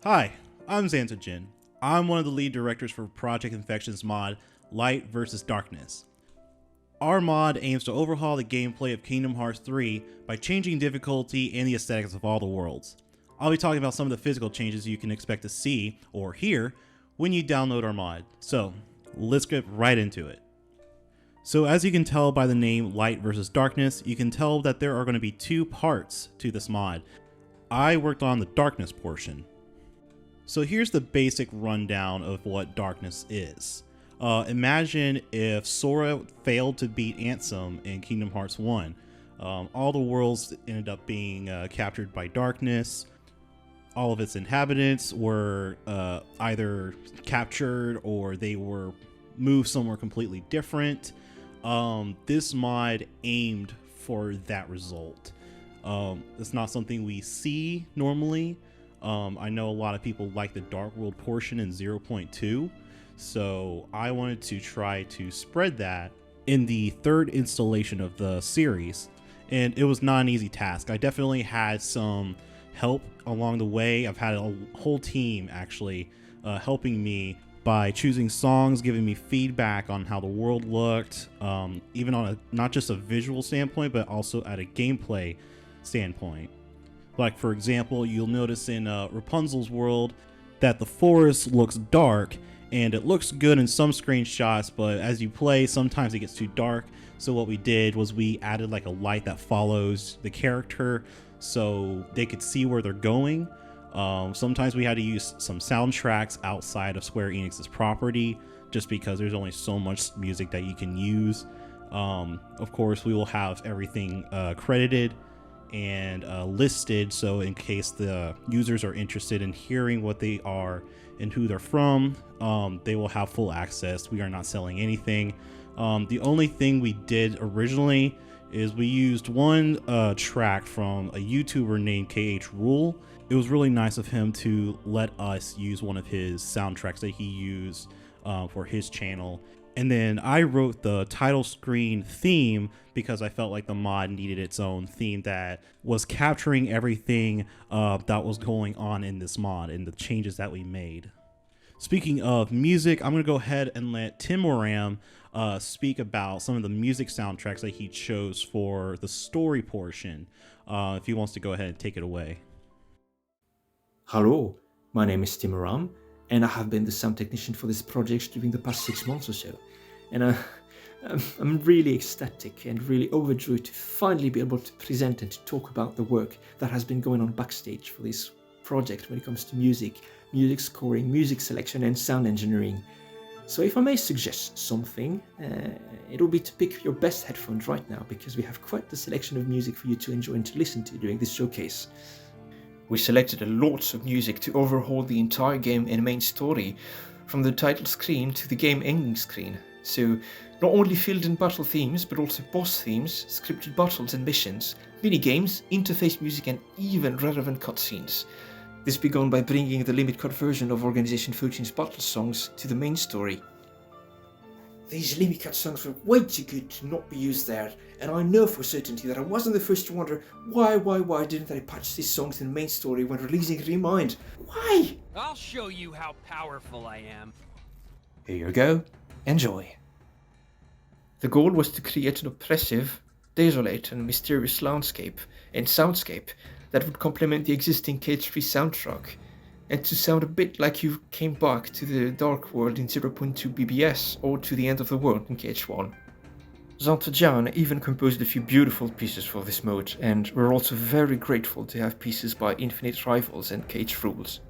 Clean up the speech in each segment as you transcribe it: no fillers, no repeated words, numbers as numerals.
Hi, I'm Xantajin. I'm one of the lead directors for Project Infection's mod, Light vs. Darkness. Our mod aims to overhaul the gameplay of Kingdom Hearts 3 by changing difficulty and the aesthetics of all the worlds. I'll be talking about some of the physical changes you can expect to see or hear when you download our mod. So, let's get right into it. So as you can tell by the name Light vs. Darkness, you can tell that there are going to be two parts to this mod. I worked on the darkness portion. So here's the basic rundown of what darkness is. Imagine if Sora failed to beat Ansem in Kingdom Hearts 1. All the worlds ended up being captured by darkness. All of its inhabitants were either captured or they were moved somewhere completely different. This mod aimed for that result. It's not something we see normally. I know a lot of people like the Dark World portion in 0.2, so I wanted to try to spread that in the third installation of the series, and it was not an easy task. I definitely had some help along the way. I've had a whole team actually helping me by choosing songs, giving me feedback on how the world looked, even on not just a visual standpoint, but also at a gameplay standpoint. Like, for example, you'll notice in Rapunzel's world that the forest looks dark, and it looks good in some screenshots, but as you play, sometimes it gets too dark. So what we did was we added like a light that follows the character so they could see where they're going. Sometimes we had to use some soundtracks outside of Square Enix's property, just because there's only so much music that you can use. Of course, we will have everything credited and listed, so in case the users are interested in hearing what they are and who they're from, they will have full access. We are not selling anything. The only thing we did originally is we used one track from a YouTuber named KH Rule. It was really nice of him to let us use one of his soundtracks that he used for his channel. And then I wrote the title screen theme because I felt like the mod needed its own theme that was capturing everything that was going on in this mod and the changes that we made. Speaking of music, I'm going to go ahead and let Tim Moram speak about some of the music soundtracks that he chose for the story portion. If he wants to go ahead and take it away. Hello, my name is Tim Moram, and I have been the sound technician for this project during the past 6 months or so. And I'm really ecstatic and really overjoyed to finally be able to present and to talk about the work that has been going on backstage for this project when it comes to music scoring, music selection, and sound engineering. So if I may suggest something, it will be to pick your best headphones right now, because we have quite the selection of music for you to enjoy and to listen to during this showcase. We selected a lot of music to overhaul the entire game and main story, from the title screen to the game ending screen. So not only field and battle themes, but also boss themes, scripted battles and missions, mini-games, interface music, and even relevant cutscenes. This began by bringing the limit cut version of Organization 14's battle songs to the main story. These limit cut songs were way too good to not be used there, and I know for certainty that I wasn't the first to wonder why didn't they patch these songs in the main story when releasing Remind? Why? I'll show you how powerful I am. Here you go, enjoy. The goal was to create an oppressive, desolate and mysterious landscape and soundscape that would complement the existing KH3 soundtrack, and to sound a bit like you came back to the Dark World in 0.2 BBS or to the End of the World in KH1. Xantajin even composed a few beautiful pieces for this mode, and we're also very grateful to have pieces by Infinite Rivals and KH Rules.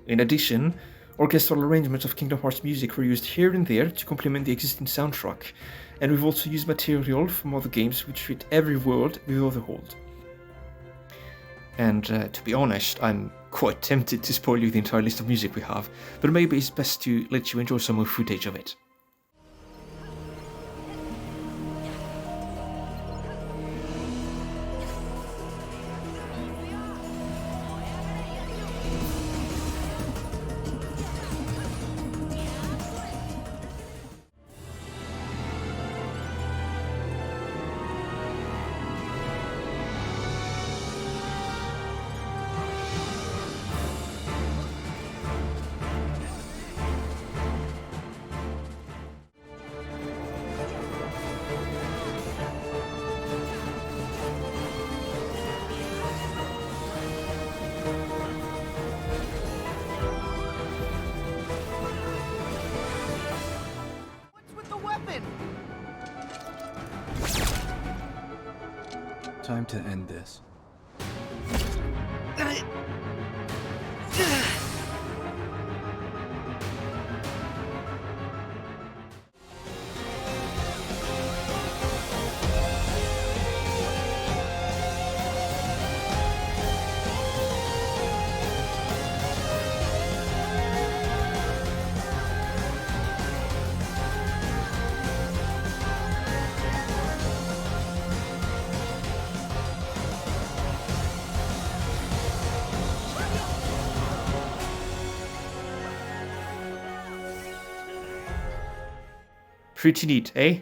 In addition, orchestral arrangements of Kingdom Hearts music were used here and there to complement the existing soundtrack, and we've also used material from other games which treat every world with overhauled. And to be honest, I'm quite tempted to spoil you the entire list of music we have, but maybe it's best to let you enjoy some more footage of it. Time to end this. Pretty neat, eh?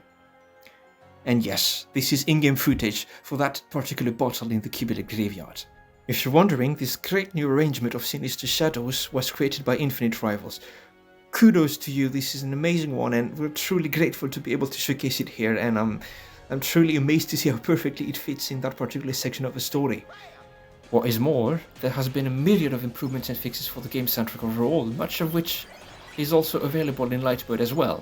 And yes, this is in-game footage for that particular bottle in the Kibble Graveyard. If you're wondering, this great new arrangement of Sinister Shadows was created by Infinite Rivals. Kudos to you, this is an amazing one, and we're truly grateful to be able to showcase it here, and I'm truly amazed to see how perfectly it fits in that particular section of the story. What is more, there has been a myriad of improvements and fixes for the game's soundtrack overall, much of which is also available in light mode as well.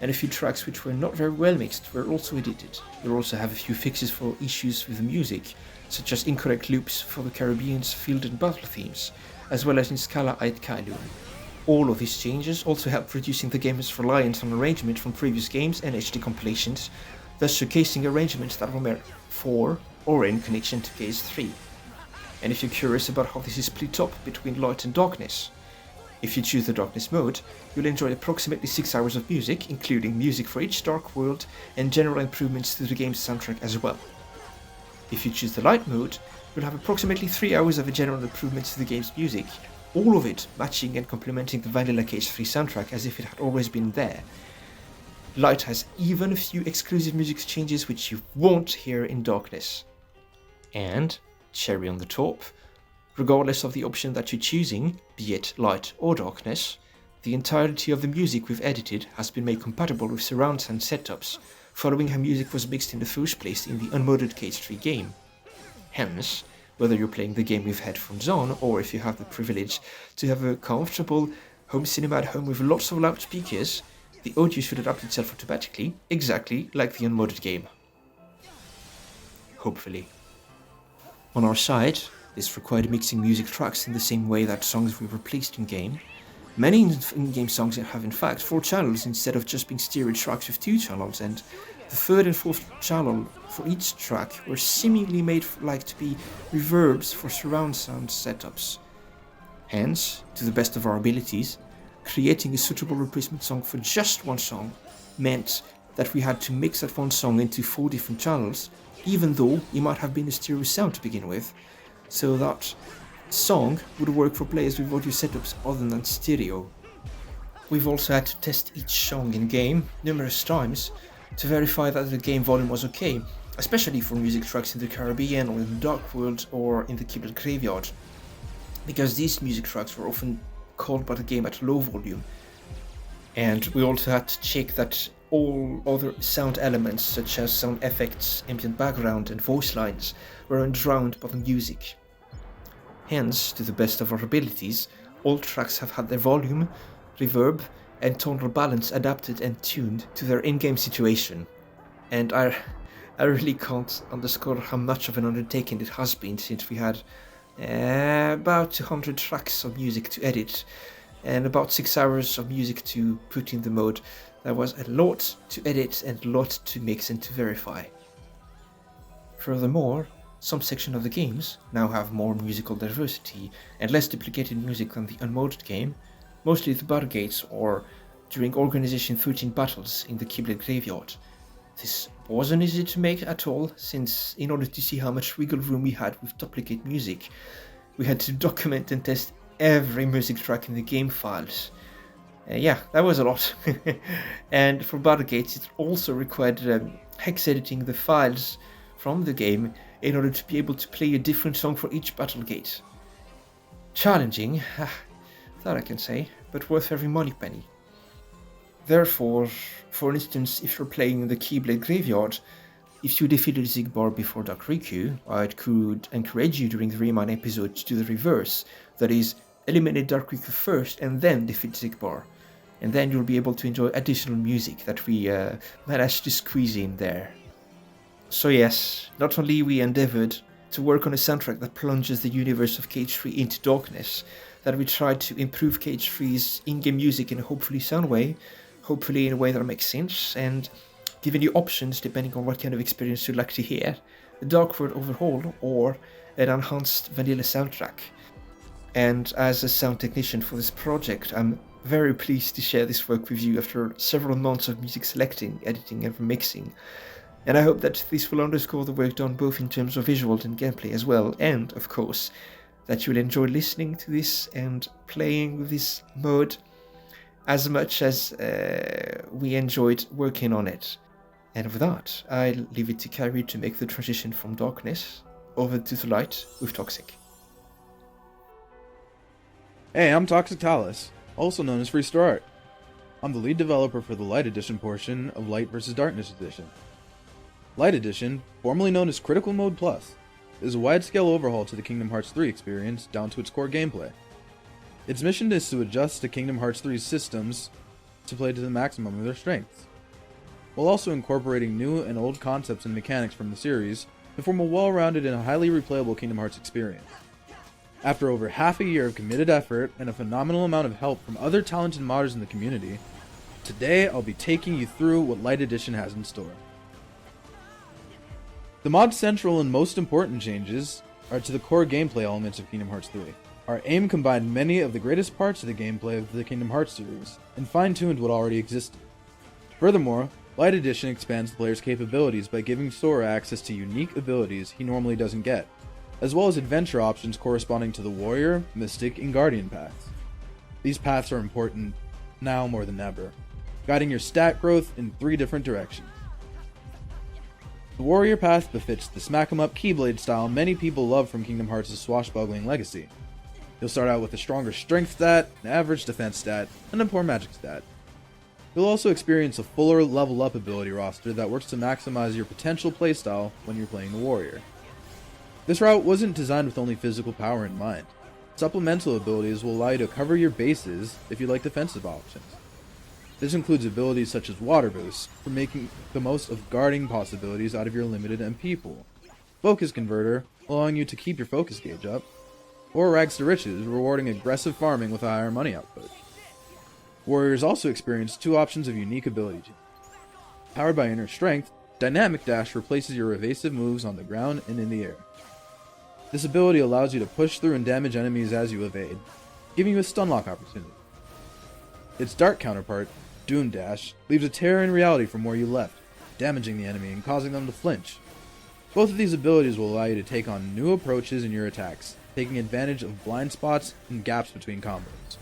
And a few tracks which were not very well mixed were also edited. You'll also have a few fixes for issues with the music, such as incorrect loops for the Caribbean's field and battle themes, as well as in Scala Ait Kailun. All of these changes also help reducing the game's reliance on arrangement from previous games and HD compilations, thus showcasing arrangements that were made for or in connection to KS3. And if you're curious about how this is split up between light and darkness, if you choose the darkness mode, you'll enjoy approximately 6 hours of music, including music for each dark world and general improvements to the game's soundtrack as well. If you choose the light mode, you'll have approximately 3 hours of general improvements to the game's music, all of it matching and complementing the vanilla KS3 soundtrack as if it had always been there. Light has even a few exclusive music changes which you won't hear in darkness. And, cherry on the top, regardless of the option that you're choosing, be it light or darkness, the entirety of the music we've edited has been made compatible with surround sound setups, following how music was mixed in the first place in the unmodded KS3 game. Hence, whether you're playing the game with headphones on, or if you have the privilege to have a comfortable home cinema at home with lots of loudspeakers, the audio should adapt itself automatically, exactly like the unmodded game. Hopefully. On our side, this required mixing music tracks in the same way that songs were replaced in-game. Many in-game songs have in fact 4 channels instead of just being stereo tracks with 2 channels, and the 3rd and 4th channel for each track were seemingly made to be reverbs for surround sound setups. Hence, to the best of our abilities, creating a suitable replacement song for just one song meant that we had to mix that one song into 4 different channels, even though it might have been a stereo sound to begin with, so that song would work for players with audio setups other than stereo. We've also had to test each song in-game numerous times to verify that the game volume was okay, especially for music tracks in the Caribbean or in the Dark World or in the Kibble Graveyard, because these music tracks were often called by the game at low volume. And we also had to check that all other sound elements such as sound effects, ambient background and voice lines were undrowned by the music. Hence, to the best of our abilities, all tracks have had their volume, reverb and tonal balance adapted and tuned to their in-game situation. And I really can't underscore how much of an undertaking it has been, since we had about 200 tracks of music to edit and about 6 hours of music to put in the mode. There was a lot to edit and a lot to mix and to verify. Furthermore, some sections of the games now have more musical diversity and less duplicated music than the unmodded game, mostly at the battle gates or during Organization 13 battles in the Kibble Graveyard. This wasn't easy to make at all, since in order to see how much wiggle room we had with duplicate music, we had to document and test every music track in the game files. Yeah, that was a lot. And for battle gates, it also required hex editing the files from the game in order to be able to play a different song for each battle gate. Challenging, that I can say, but worth every money penny. Therefore, for instance, if you're playing the Keyblade Graveyard, if you defeated Zigbar before Dark Riku, I could encourage you during the Rayman episode to do the reverse, that is, eliminate Dark Riku first and then defeat Zigbar, and then you'll be able to enjoy additional music that we managed to squeeze in there. So yes, not only we endeavored to work on a soundtrack that plunges the universe of Cage 3 into darkness, that we tried to improve Cage 3's in-game music in a hopefully sound way, hopefully in a way that makes sense, and giving you options depending on what kind of experience you'd like to hear, a Dark World overhaul or an enhanced vanilla soundtrack. And as a sound technician for this project, I'm very pleased to share this work with you after several months of music selecting, editing and remixing. And I hope that this will underscore the work done both in terms of visuals and gameplay as well, and of course, that you'll enjoy listening to this and playing with this mode as much as we enjoyed working on it. And with that, I'll leave it to Kyrie to make the transition from darkness over to the light with Toxic. Hey, I'm Toxic Talus, also known as Freestar Art. I'm the lead developer for the Light Edition portion of Light vs. Darkness Edition. Light Edition, formerly known as Critical Mode Plus, is a wide-scale overhaul to the Kingdom Hearts 3 experience down to its core gameplay. Its mission is to adjust to Kingdom Hearts 3's systems to play to the maximum of their strengths, while also incorporating new and old concepts and mechanics from the series to form a well-rounded and highly replayable Kingdom Hearts experience. After over half a year of committed effort and a phenomenal amount of help from other talented modders in the community, today I'll be taking you through what Light Edition has in store. The mod's central and most important changes are to the core gameplay elements of Kingdom Hearts 3. Our aim combined many of the greatest parts of the gameplay of the Kingdom Hearts series, and fine-tuned what already existed. Furthermore, Light Edition expands the player's capabilities by giving Sora access to unique abilities he normally doesn't get, as well as adventure options corresponding to the Warrior, Mystic, and Guardian paths. These paths are important now more than ever, guiding your stat growth in 3 different directions. The Warrior path befits the smack-em-up Keyblade style many people love from Kingdom Hearts' swashbuckling legacy. You'll start out with a stronger strength stat, an average defense stat, and a poor magic stat. You'll also experience a fuller level up ability roster that works to maximize your potential playstyle when you're playing the Warrior. This route wasn't designed with only physical power in mind. Supplemental abilities will allow you to cover your bases if you like defensive options. This includes abilities such as Water Boost, for making the most of guarding possibilities out of your limited MP pool, Focus Converter, allowing you to keep your focus gauge up, or Rags to Riches, rewarding aggressive farming with a higher money output. Warriors also experience 2 options of unique ability change. Powered by Inner Strength, Dynamic Dash replaces your evasive moves on the ground and in the air. This ability allows you to push through and damage enemies as you evade, giving you a stun lock opportunity. Its dark counterpart, Doom Dash, leaves a tear in reality from where you left, damaging the enemy and causing them to flinch. Both of these abilities will allow you to take on new approaches in your attacks, taking advantage of blind spots and gaps between combos.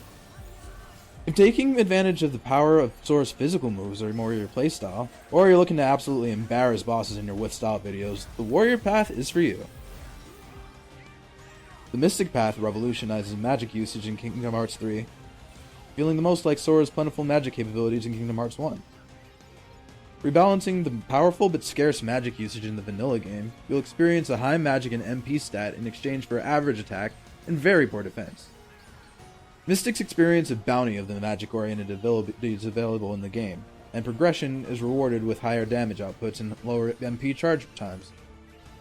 If taking advantage of the power of Sora's physical moves are more your playstyle, or you're looking to absolutely embarrass bosses in your With Style videos, the Warrior path is for you. The Mystic path revolutionizes magic usage in Kingdom Hearts 3, feeling the most like Sora's plentiful magic capabilities in Kingdom Hearts 1. Rebalancing the powerful but scarce magic usage in the vanilla game, you'll experience a high magic and MP stat in exchange for average attack and very poor defense. Mystics experience a bounty of the magic-oriented abilities available in the game, and progression is rewarded with higher damage outputs and lower MP charge times,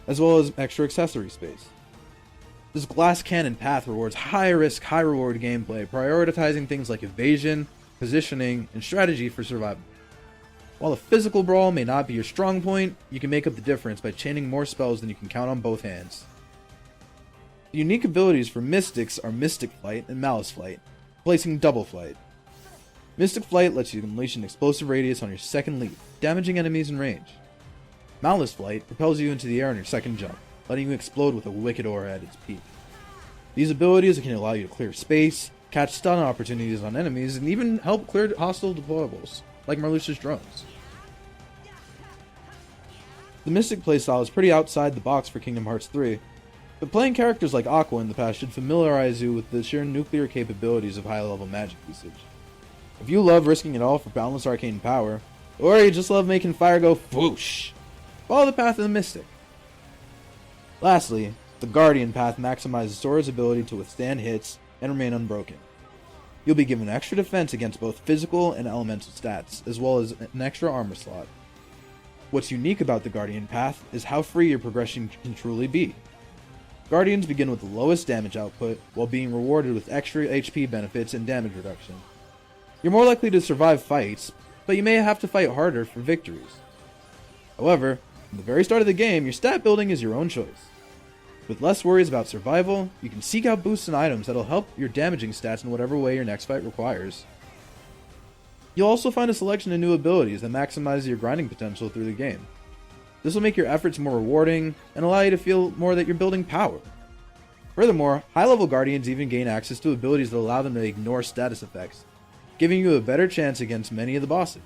as well as extra accessory space. This glass cannon path rewards high-risk, high-reward gameplay, prioritizing things like evasion, positioning, and strategy for survival. While a physical brawl may not be your strong point, you can make up the difference by chaining more spells than you can count on both hands. The unique abilities for Mystics are Mystic Flight and Malice Flight, replacing Double Flight. Mystic Flight lets you unleash an explosive radius on your second leap, damaging enemies in range. Malice Flight propels you into the air on your second jump, letting you explode with a wicked aura at its peak. These abilities can allow you to clear space, catch stun opportunities on enemies, and even help clear hostile deployables, like Marlux's drones. The Mystic playstyle is pretty outside the box for Kingdom Hearts 3, but playing characters like Aqua in the past should familiarize you with the sheer nuclear capabilities of high-level magic usage. If you love risking it all for boundless arcane power, or you just love making fire go whoosh, follow the path of the Mystic. Lastly, the Guardian path maximizes Sora's ability to withstand hits and remain unbroken. You'll be given extra defense against both physical and elemental stats, as well as an extra armor slot. What's unique about the Guardian path is how free your progression can truly be. Guardians begin with the lowest damage output, while being rewarded with extra HP benefits and damage reduction. You're more likely to survive fights, but you may have to fight harder for victories. However, from the very start of the game, your stat building is your own choice. With less worries about survival, you can seek out boosts and items that'll help your damaging stats in whatever way your next fight requires. You'll also find a selection of new abilities that maximize your grinding potential through the game. This will make your efforts more rewarding and allow you to feel more that you're building power. Furthermore, high-level Guardians even gain access to abilities that allow them to ignore status effects, giving you a better chance against many of the bosses.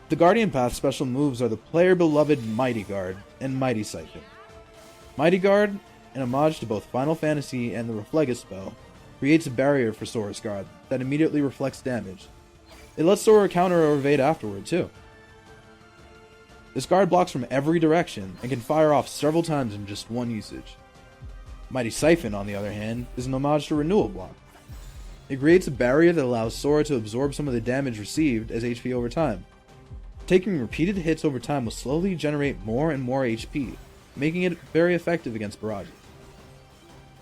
The Guardian Path's special moves are the player-beloved Mighty Guard and Mighty Siphon. Mighty Guard, an homage to both Final Fantasy and the Reflega spell, creates a barrier for Sora's guard that immediately reflects damage. It lets Sora counter or evade afterward, too. This guard blocks from every direction and can fire off several times in just one usage. Mighty Siphon, on the other hand, is an homage to Renewal Block. It creates a barrier that allows Sora to absorb some of the damage received as HP over time. Taking repeated hits over time will slowly generate more and more HP, making it very effective against barrages.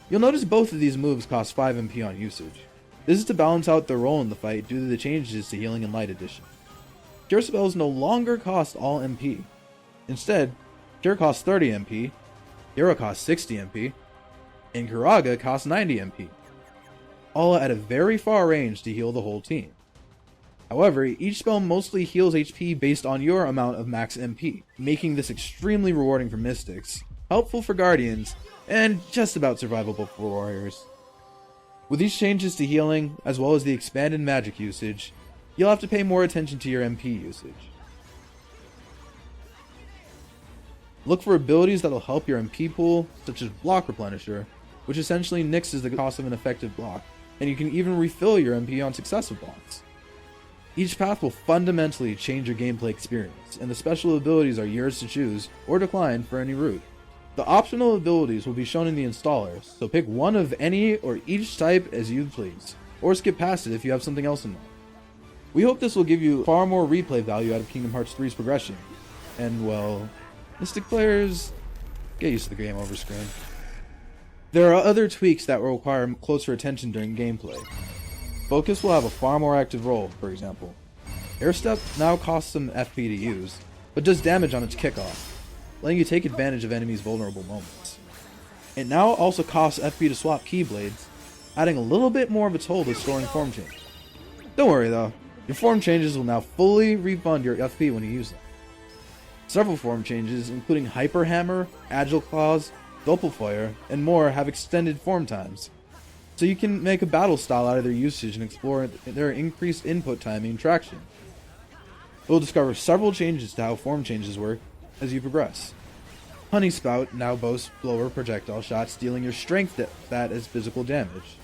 You'll notice both of these moves cost 5 MP on usage. This is to balance out their role in the fight due to the changes to Healing and Light Edition. Cure spells no longer cost all MP. Instead, Cure costs 30 MP, Hero costs 60 MP, and Kuraga costs 90 MP, all at a very far range to heal the whole team. However, each spell mostly heals HP based on your amount of max MP, making this extremely rewarding for Mystics, helpful for Guardians, and just about survivable for Warriors. With these changes to healing, as well as the expanded magic usage, you'll have to pay more attention to your MP usage. Look for abilities that'll help your MP pool, such as Block Replenisher, which essentially nixes the cost of an effective block, and you can even refill your MP on successive blocks. Each path will fundamentally change your gameplay experience, and the special abilities are yours to choose, or decline for any route. The optional abilities will be shown in the installer, so pick one of any or each type as you please, or skip past it if you have something else in mind. We hope this will give you far more replay value out of Kingdom Hearts 3's progression, and well, Mystic players, get used to the game over screen. There are other tweaks that will require closer attention during gameplay. Focus will have a far more active role, for example. Air Step now costs some FP to use, but does damage on its kickoff, letting you take advantage of enemies' vulnerable moments. It now also costs FP to swap Keyblades, adding a little bit more of a toll to storing form changes. Don't worry though, your form changes will now fully refund your FP when you use them. Several form changes, including Hyper Hammer, Agile Claws, Doppelfeuer, and more, have extended form times, so you can make a battle style out of their usage and explore their increased input timing and traction. You'll discover several changes to how form changes work as you progress. Honey Spout now boasts blower projectile shots, dealing your strength stat as physical damage.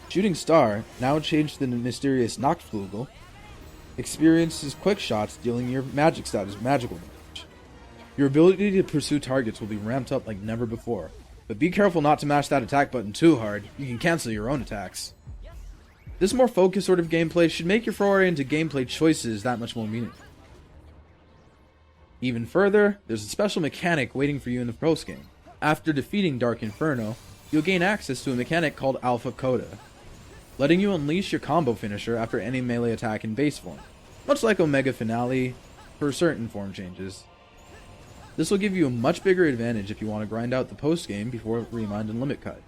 Shooting Star, now changed to the mysterious Nachtflugel, experiences quick shots, dealing your magic stat as magical damage. Your ability to pursue targets will be ramped up like never before, but be careful not to mash that attack button too hard, you can cancel your own attacks. This more focused sort of gameplay should make your foray into gameplay choices that much more meaningful. Even further, there's a special mechanic waiting for you in the post-game. After defeating Dark Inferno, you'll gain access to a mechanic called Alpha Coda, letting you unleash your combo finisher after any melee attack in base form, much like Omega Finale for certain form changes. This will give you a much bigger advantage if you want to grind out the post-game before Remind and Limit Cut.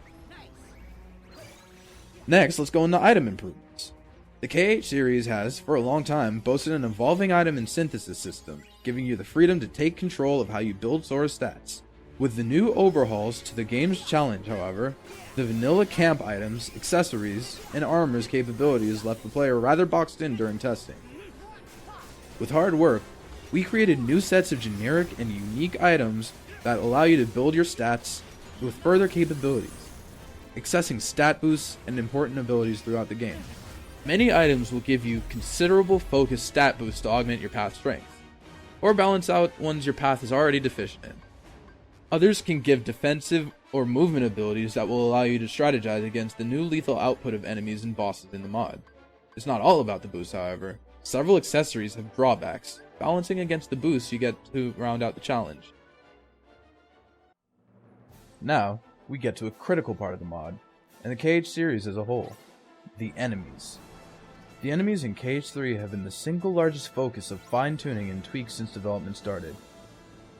Next, let's go into item improvements. The KH series has, for a long time, boasted an evolving item and synthesis system, giving you the freedom to take control of how you build Sora's stats. With the new overhauls to the game's challenge, however, the vanilla camp items, accessories, and armor's capabilities left the player rather boxed in during testing. With hard work, we created new sets of generic and unique items that allow you to build your stats with further capabilities, accessing stat boosts and important abilities throughout the game. Many items will give you considerable focused stat boosts to augment your path strength, or balance out ones your path is already deficient in. Others can give defensive or movement abilities that will allow you to strategize against the new lethal output of enemies and bosses in the mod. It's not all about the boost, however. Several accessories have drawbacks, balancing against the boosts you get to round out the challenge. Now, we get to a critical part of the mod, and the KH series as a whole, the enemies. The enemies in KH3 have been the single largest focus of fine-tuning and tweaks since development started.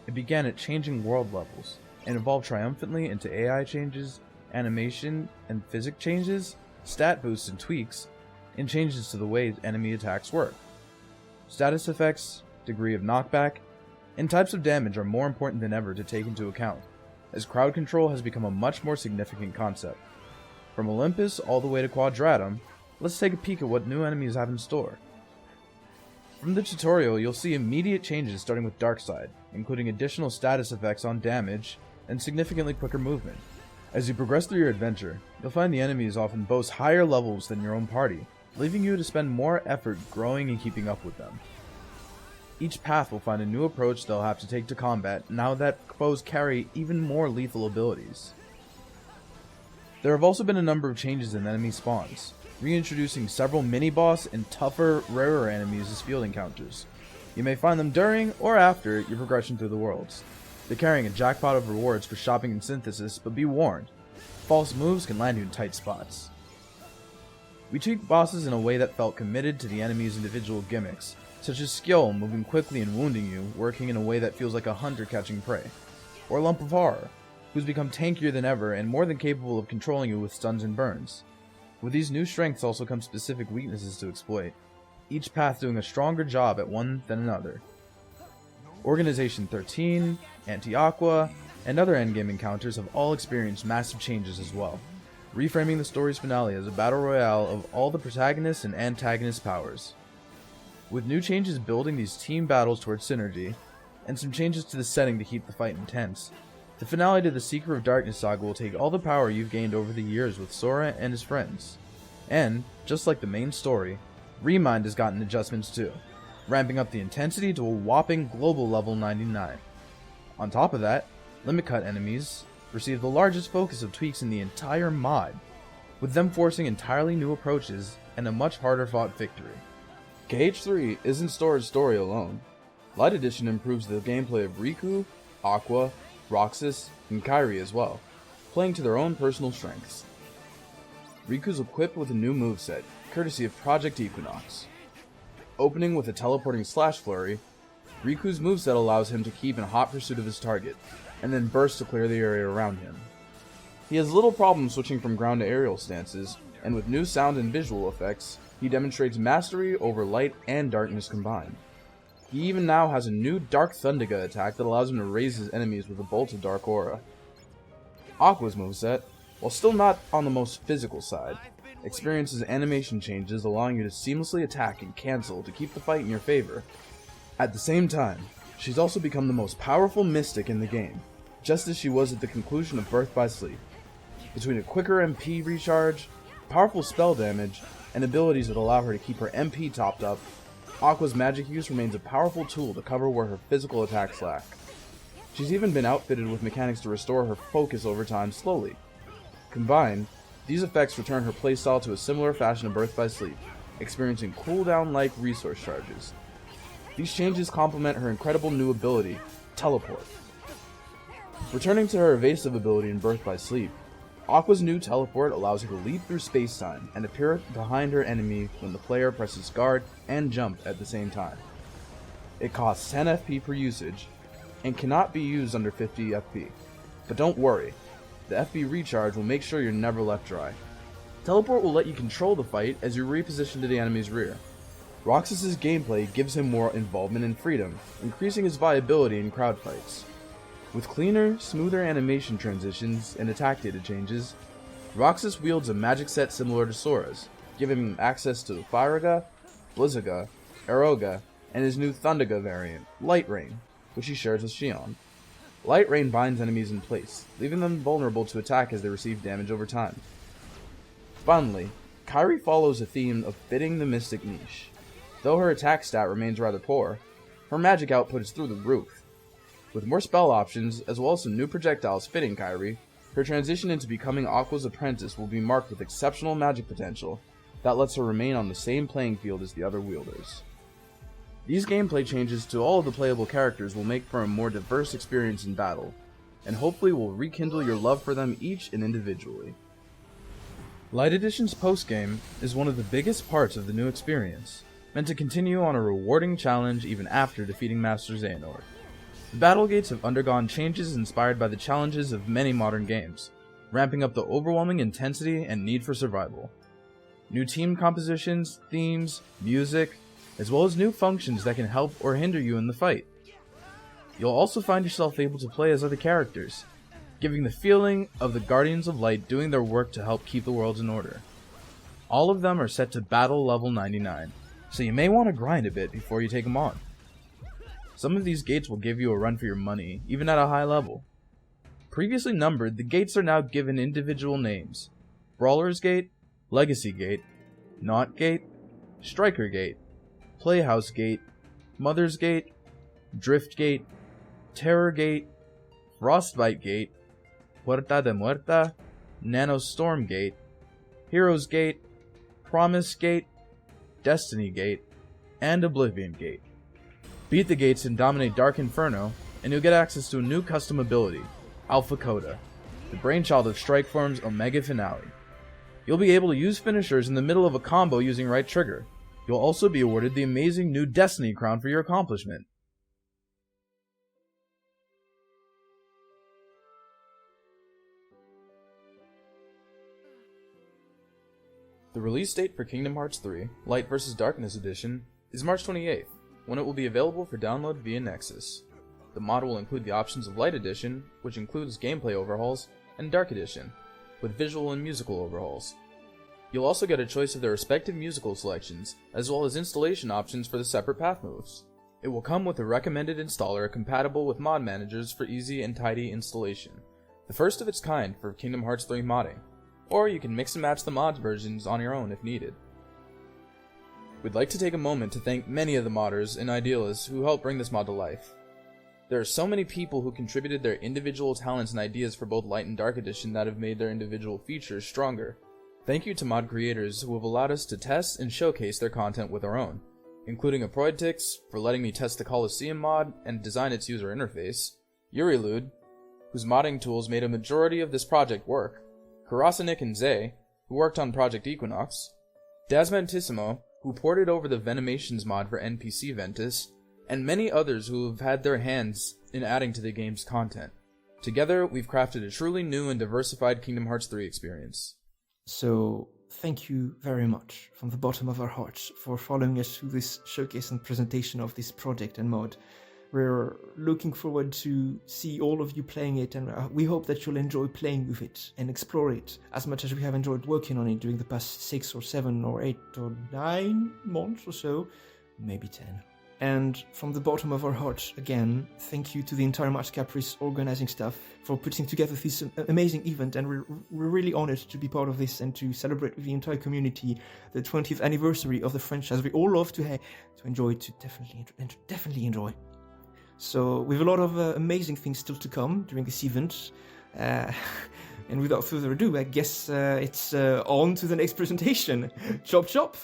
It began at changing world levels, and evolved triumphantly into AI changes, animation and physics changes, stat boosts and tweaks, and changes to the way enemy attacks work. Status effects, degree of knockback, and types of damage are more important than ever to take into account, as crowd control has become a much more significant concept. From Olympus all the way to Quadratum, let's take a peek at what new enemies have in store. From the tutorial, you'll see immediate changes starting with Darkside, including additional status effects on damage and significantly quicker movement. As you progress through your adventure, you'll find the enemies often boast higher levels than your own party, leaving you to spend more effort growing and keeping up with them. Each path will find a new approach they'll have to take to combat now that foes carry even more lethal abilities. There have also been a number of changes in enemy spawns, reintroducing several mini-boss and tougher, rarer enemies as field encounters. You may find them during or after your progression through the worlds. They're carrying a jackpot of rewards for shopping and synthesis, but be warned, false moves can land you in tight spots. We tweaked bosses in a way that felt committed to the enemy's individual gimmicks, such as Skill moving quickly and wounding you, working in a way that feels like a hunter catching prey, or Lump of Horror, who's become tankier than ever and more than capable of controlling you with stuns and burns. With these new strengths also come specific weaknesses to exploit, each path doing a stronger job at one than another. Organization 13, Anti-Aqua, and other endgame encounters have all experienced massive changes as well, reframing the story's finale as a battle royale of all the protagonists and antagonist powers. With new changes building these team battles towards synergy, and some changes to the setting to keep the fight intense, the finale to the Seeker of Darkness saga will take all the power you've gained over the years with Sora and his friends. And, just like the main story, Remind has gotten adjustments too, ramping up the intensity to a whopping global level 99. On top of that, Limit Cut enemies receive the largest focus of tweaks in the entire mod, with them forcing entirely new approaches and a much harder fought victory. KH3 isn't Sora's story alone. Light Edition improves the gameplay of Riku, Aqua, Roxas, and Kairi as well, playing to their own personal strengths. Riku's equipped with a new moveset, courtesy of Project Equinox. Opening with a teleporting Slash Flurry, Riku's moveset allows him to keep in hot pursuit of his target, and then burst to clear the area around him. He has little problem switching from ground to aerial stances, and with new sound and visual effects, he demonstrates mastery over light and darkness combined. He even now has a new Dark Thundiga attack that allows him to raise his enemies with a bolt of Dark Aura. Aqua's moveset, while still not on the most physical side, experiences animation changes allowing you to seamlessly attack and cancel to keep the fight in your favor. At the same time, she's also become the most powerful mystic in the game, just as she was at the conclusion of Birth by Sleep. Between a quicker MP recharge, powerful spell damage, and abilities that allow her to keep her MP topped up, Aqua's magic use remains a powerful tool to cover where her physical attacks lack. She's even been outfitted with mechanics to restore her focus over time slowly. Combined, these effects return her playstyle to a similar fashion of Birth by Sleep, experiencing cooldown-like resource charges. These changes complement her incredible new ability, Teleport. Returning to her evasive ability in Birth by Sleep, Aqua's new teleport allows her to leap through space-time and appear behind her enemy when the player presses guard and jump at the same time. It costs 10 FP per usage, and cannot be used under 50 FP. But don't worry, the FP recharge will make sure you're never left dry. Teleport will let you control the fight as you reposition to the enemy's rear. Roxas' gameplay gives him more involvement and freedom, increasing his viability in crowd fights. With cleaner, smoother animation transitions and attack data changes, Roxas wields a magic set similar to Sora's, giving him access to Firaga, Blizzaga, Aeroga, and his new Thundiga variant, Light Rain, which he shares with Xion. Light Rain binds enemies in place, leaving them vulnerable to attack as they receive damage over time. Finally, Kairi follows a theme of fitting the Mystic niche. Though her attack stat remains rather poor, her magic output is through the roof. With more spell options, as well as some new projectiles fitting Kairi, her transition into becoming Aqua's apprentice will be marked with exceptional magic potential that lets her remain on the same playing field as the other wielders. These gameplay changes to all of the playable characters will make for a more diverse experience in battle, and hopefully will rekindle your love for them each and individually. Light Edition's postgame is one of the biggest parts of the new experience, meant to continue on a rewarding challenge even after defeating Master Xehanort. The battle gates have undergone changes inspired by the challenges of many modern games, ramping up the overwhelming intensity and need for survival. New team compositions, themes, music, as well as new functions that can help or hinder you in the fight. You'll also find yourself able to play as other characters, giving the feeling of the Guardians of Light doing their work to help keep the world in order. All of them are set to battle level 99, so you may want to grind a bit before you take them on. Some of these gates will give you a run for your money, even at a high level. Previously numbered, the gates are now given individual names: Brawler's Gate, Legacy Gate, Knot Gate, Striker Gate, Playhouse Gate, Mother's Gate, Drift Gate, Terror Gate, Frostbite Gate, Puerta de Muerta, Nano Storm Gate, Heroes Gate, Promise Gate, Destiny Gate, and Oblivion Gate. Beat the gates and dominate Dark Inferno, and you'll get access to a new custom ability, Alpha Coda, the brainchild of Strikeform's Omega Finale. You'll be able to use finishers in the middle of a combo using right trigger. You'll also be awarded the amazing new Destiny crown for your accomplishment. The release date for Kingdom Hearts 3, Light vs. Darkness Edition, is March 28th, when it will be available for download via Nexus. The mod will include the options of Light Edition, which includes gameplay overhauls, and Dark Edition, with visual and musical overhauls. You'll also get a choice of their respective musical selections, as well as installation options for the separate path moves. It will come with a recommended installer compatible with mod managers for easy and tidy installation, the first of its kind for Kingdom Hearts 3 modding, or you can mix and match the mods versions on your own if needed. We'd like to take a moment to thank many of the modders and idealists who helped bring this mod to life. There are so many people who contributed their individual talents and ideas for both Light and Dark Edition that have made their individual features stronger. Thank you to mod creators who have allowed us to test and showcase their content with our own, including Aproidtix for letting me test the Colosseum mod and design its user interface, Yurilud, whose modding tools made a majority of this project work, Karasanik and Zay, who worked on Project Equinox, Dasmantissimo, who ported over the Venomations mod for NPC Ventus, and many others who have had their hands in adding to the game's content. Together, we've crafted a truly new and diversified Kingdom Hearts 3 experience. So, thank you very much from the bottom of our hearts for following us through this showcase and presentation of this project and mod. We're looking forward to see all of you playing it, and we hope that you'll enjoy playing with it and explore it as much as we have enjoyed working on it during the past 6 or 7 or 8 or 9 months or so, maybe 10. And from the bottom of our hearts, again, thank you to the entire March Caprice organizing staff for putting together this amazing event, and we're really honored to be part of this and to celebrate with the entire community the 20th anniversary of the franchise. We all love to enjoy, to definitely enjoy. So, with a lot of amazing things still to come during this event, and without further ado, I guess it's on to the next presentation. Chop chop!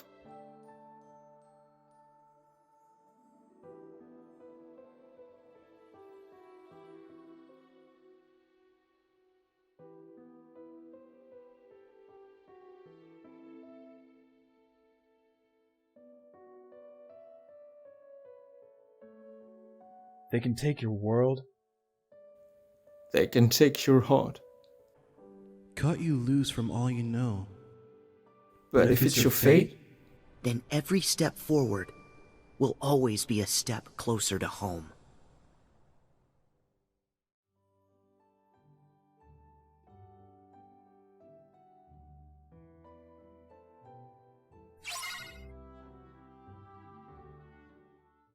They can take your world. They can take your heart. Cut you loose from all you know. But if it's your fate, then every step forward will always be a step closer to home.